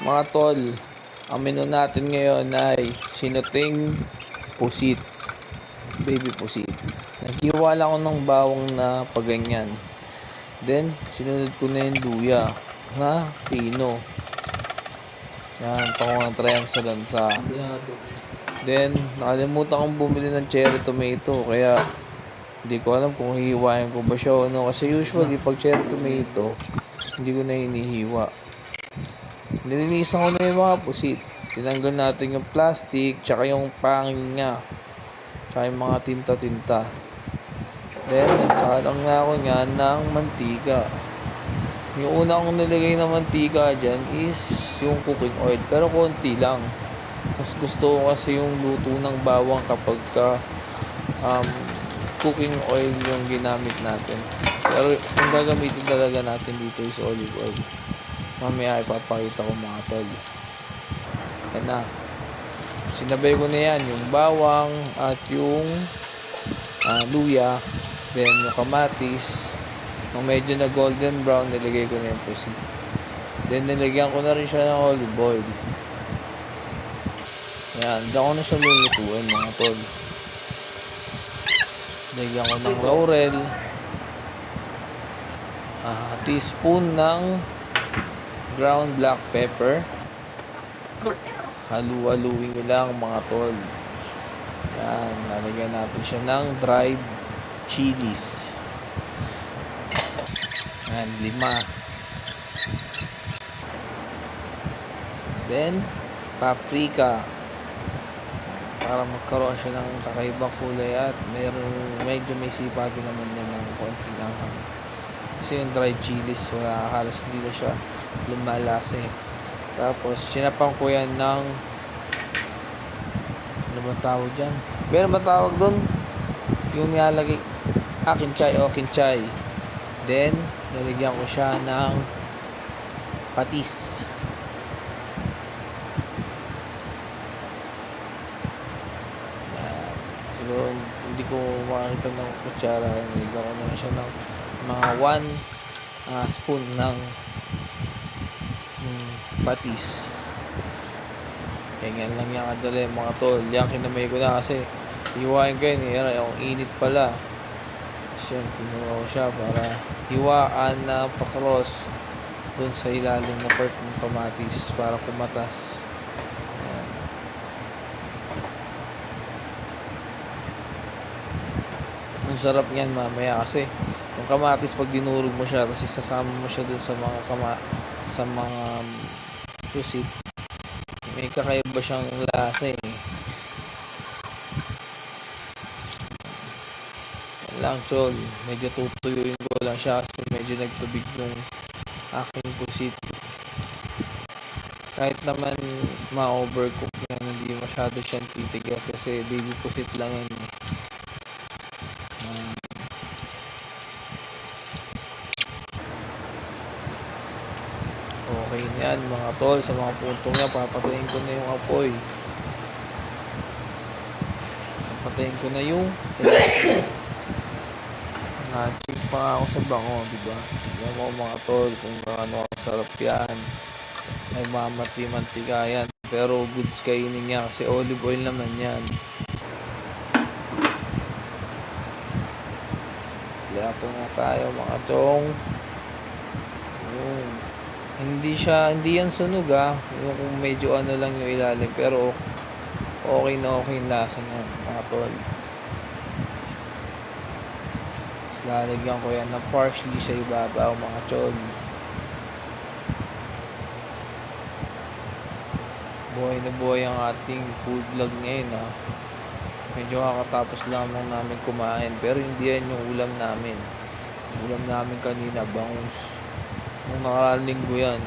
Mga tol, ang menu natin ngayon ay sinuting pusit, baby pusit. Naghiwa lang ako ng bawang na paganyan. Then, sinunod ko na yung luya na pino. Yan, pangong trayan sa lansa. Then, nakalimutan kong bumili ng cherry tomato. Kaya, hindi ko alam kung hihiwain ko ba siya o ano. Kasi usually, pag cherry tomato, hindi ko na hinihiwa. Nilinisan ko na yung mga pusit. Tinanggal natin yung plastic, tsaka yung pangil niya. Tsaka yung mga tinta-tinta. Then, nagsalang na ako niya ng mantika. Yung una kong nilagay na mantika dyan is yung cooking oil. Pero konti lang. Mas gusto ko kasi yung luto ng bawang kapag cooking oil yung ginamit natin. Pero yung gagamitin talaga natin dito is olive oil. Mamaya ipapakita ko mga tol. Yan na. Sinabay ko na yan. Yung bawang at yung luya. Then yung kamatis. Nung medyo na golden brown, nilagay ko na yung pusit. Then nilagyan ko na rin siya ng olive oil. Yan. Diyan ko na siya lulutuin mga tol. Nilagyan ko ng laurel. Teaspoon ng ground black pepper. Halu-haluin ko lang mga tol. Yan, lalagyan natin siya ng dried chilies. Yan, 5. Then, paprika. Para magkaroon siya ng kakaibang kulay at medyo may sipa din naman yan ng konting anghang. Kasi yung dried chilies, wala, halos hindi na siya lumalasa eh. Tapos, sinapang ko yan ng ano ba tawag dyan? Meron ba tawag doon? Yung nilalagay kinchay o kinchay. Then, nalagyan ko siya ng patis. Siguro, hindi ko makakita ng kutsara. Nalagyan ko na siya ng mga 1 spoon ng patis. Ganyan lang yan kadali mga tol. Yan kinamay ko na kasi hiwain ko yun. Yung init pala. So yun, kinuha ko siya para hiwaan na pa-cross dun sa ilalim na part ng kamatis para kumatas. Ayan. Ang sarap niyan mamaya kasi yung kamatis pag dinurog mo siya kasi sasama mo siya dun sa mga pusit, may kakaiba siyang lasa eh. Yan lang tol, medyo tutuyuin ko lang siya kasi medyo nagtubig yung aking pusit. Kahit naman ma-overcook yan, hindi masyado siyang titigas kasi baby pusit lang yan eh. Okay na yan mga tol. Sa mga puntong yan, papatayin ko na yung apoy. Papatayin ko na yung check pa ako sa bango, diba? Tignan mo mga tol kung gaano sarap yan. Ay mamati-mantika yan. Pero goods kainin niya kasi olive oil naman yan. Lato na tayo mga tong. Hindi yan sunog yung kung medyo ano lang yung ilalim pero okay na okay yung lasa niya mga tol. Tapos lalagyan ko yan ng parsley sa ibabaw mga tol. Buhay na buhay ang ating food vlog ngayon medyo kakatapos lamang namin kumain pero hindi yan yung ulam namin. Ulam namin kanina bangus. Nung nakaraang linggo yan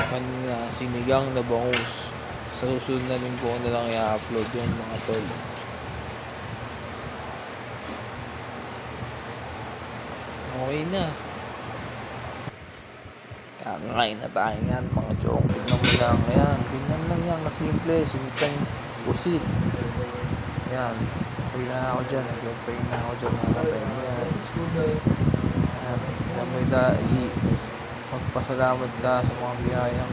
kanina sinigang na bangus. Sa susunod na linggo ko na lang i-upload yun mga tol. Okay na, kakain na tayo yan mga chong. Tignan mo lang yan, tignan lang yan kasimple, sinitang pusit yan. Pray na ako dyan, nag-pray na ako dyan mga tayo yan. Tignan mo magpasalamat ka sa mga biyayang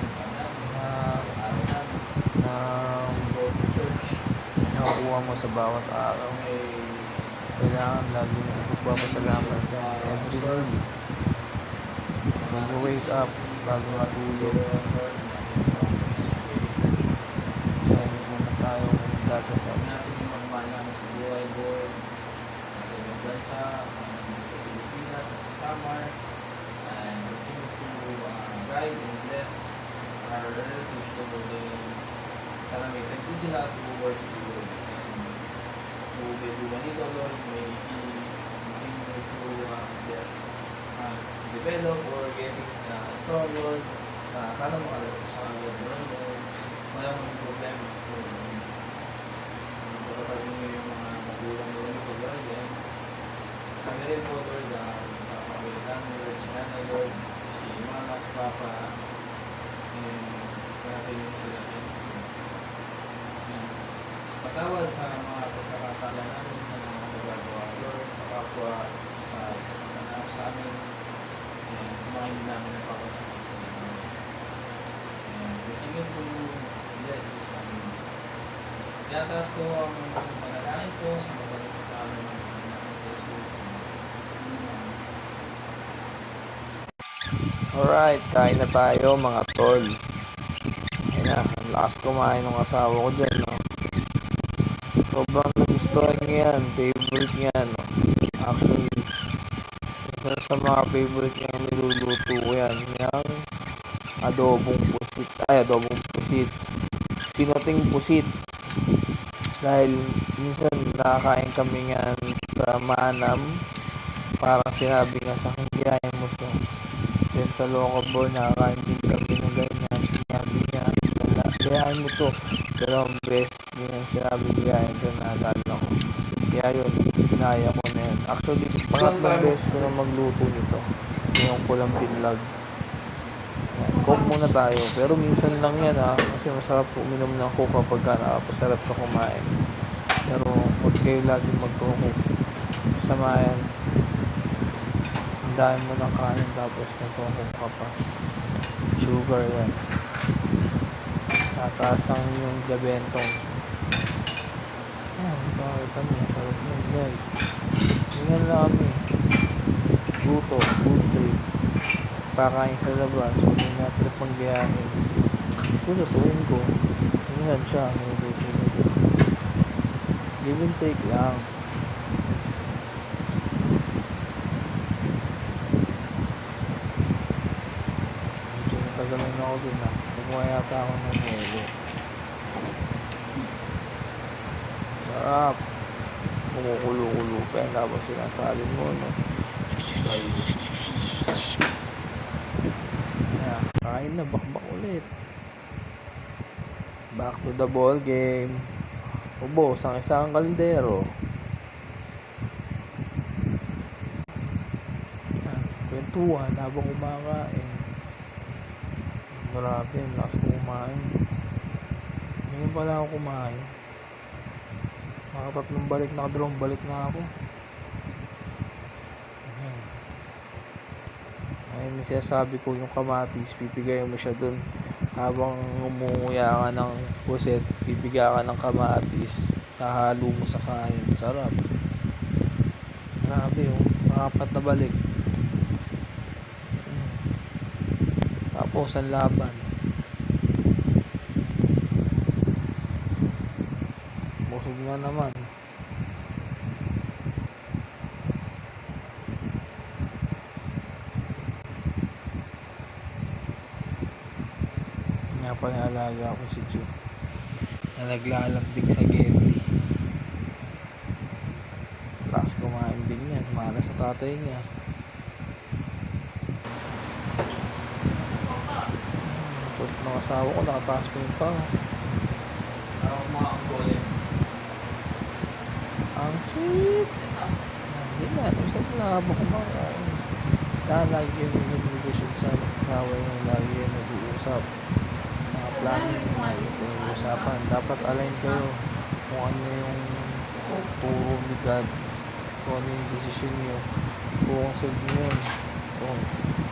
na nakukuha mo sa bawat araw. Kailangan lagi mo magpapasalamat every day. Mag-wake up bago matulog. Dahil muna tayo magdadasal. Magmana sa buhay, Lord. At bansa, sa Pilipinas, sa Samar, and continue to guide and bless our relatives, Lord. Sana may tagpin sila to worship you, Lord. And to be nito, Lord, may continue to get develop or getting strong, Lord. Sana makalas sa kanila, Lord. Walang problema, Lord. Kapag mo yung mga magulang mo nito, Lord, and kami rin po, Lord, sa pagkalitan mo, Lord, si Nanay, Lord, si Mama, si Papa, and natin yung sila din. Patawad sa mga pagkakasala namin na mga nagagawa, Lord, sa kapwa, sa isa't isa na sa amin, and sa mga hindi namin napapasakit sa inyo. And continue to bless this family. Tiyataas ko ang panalangin ko sa mabalit sa tao ng namin sa Jesus. Alright, kain na tayo mga tol. Ayan na, ang lakas kumain ng asawa ko dyan, no? Sobrang nagustuhan niya yan, favorite niya, no? Actually, isa sa mga favorite niya niluluto ko yan, yung adobong pusit, sinating pusit. Dahil minsan nakakain kami nga sa Manam, parang sinabi nga sa akin, gayahin mo to. Then sa Locobor, nakakain din kami ng ganyan, sinabi niya, gayahin mo to. Dalawang beses, ganyan sinabi, gayahin to, naalala ko. Kaya yun, ginaya ko na yun. Actually, pangatlong beses ko na magluto nito, yung pulang pinlag. Coke muna tayo, pero minsan lang yan kasi masarap uminom ng Coke kapag nakapasarap ka kumain. Pero huwag kayo laging mag-Coke, sama yan. Ang dami mo ng kanin tapos nag-Coke ka pa, sugar yan, tataas ang yung diabetong. Pakita mo, sarap yun guys. Ganyan lang kami, luto, food trip, pakain sa labas, pag may natrip ang biyahe, lutuin ko. Minsan siya, niluluto na din. Give and take lang. Medyo natagalan ako dun kumuha yata ako ng yelo. Sarap. Kumukulo-kulo pa yan tapos sinasalin mo, no? Kain na, bakbak ulit. Back to the ball game. Ubos ang isang kaldero. Kwentuhan habang kumakain. Grabe, lakas ko kumain. Ngayon pala ako kumain. Nakatatlong balik, nakadalawang balik na ako. Ayun, sinasabi ko yung kamatis, pipigay mo siya dun habang umunguya ka ng puset, pipigay ka ng kamatis, hahalo mo sa kanin. Sarap. Grabe oh, makapat na balik. Tapos ang laban, busog na naman. Nga pa alaga ako si Chu na naglalambing sa Gedli. Tapos kumain din yan, mana sa tatay niya. Put ng asawa ko, nakataas pa yung pang. Mga anggole. Ang sweet. Hindi na, usap na habang kumakain. Lagi yung communication sa kaway ng lagi yung nag-uusap. Mga planning, mga usapan. Dapat align kayo kung ano yung turo ni God, kung ano yung decision nyo, kung consult nyo yun. kung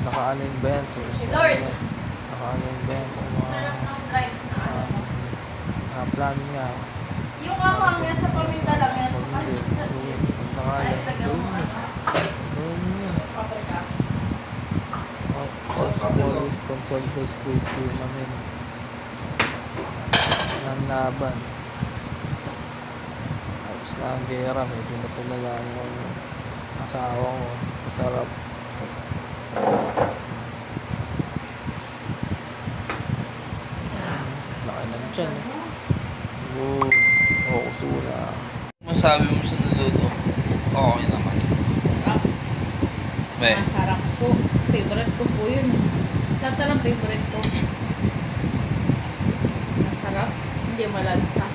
naka-align ba yan sa Lord. naka-align ba yan sa mga Sarap ng drive na ano. plan niya. Yung ako hanggang sa paminta lang yan. Pag Saka hindi, sa gawin. Pag Ay, naka-align, lagyan mo gawin mo. Gawin mo yun. paprika. Also, always consult the scripture namin ng laban. Tapos na ang gera, medyo natulala yung asawa ko. Masarap. Laki ng tiyan. Oo. Oo, kusura. Masabi mo sa naluto? Okay naman. Sarap. Be. Masarap po. Favorite ko po yun. Lahat na lang favorite ko. Masarap. Hindi malansa.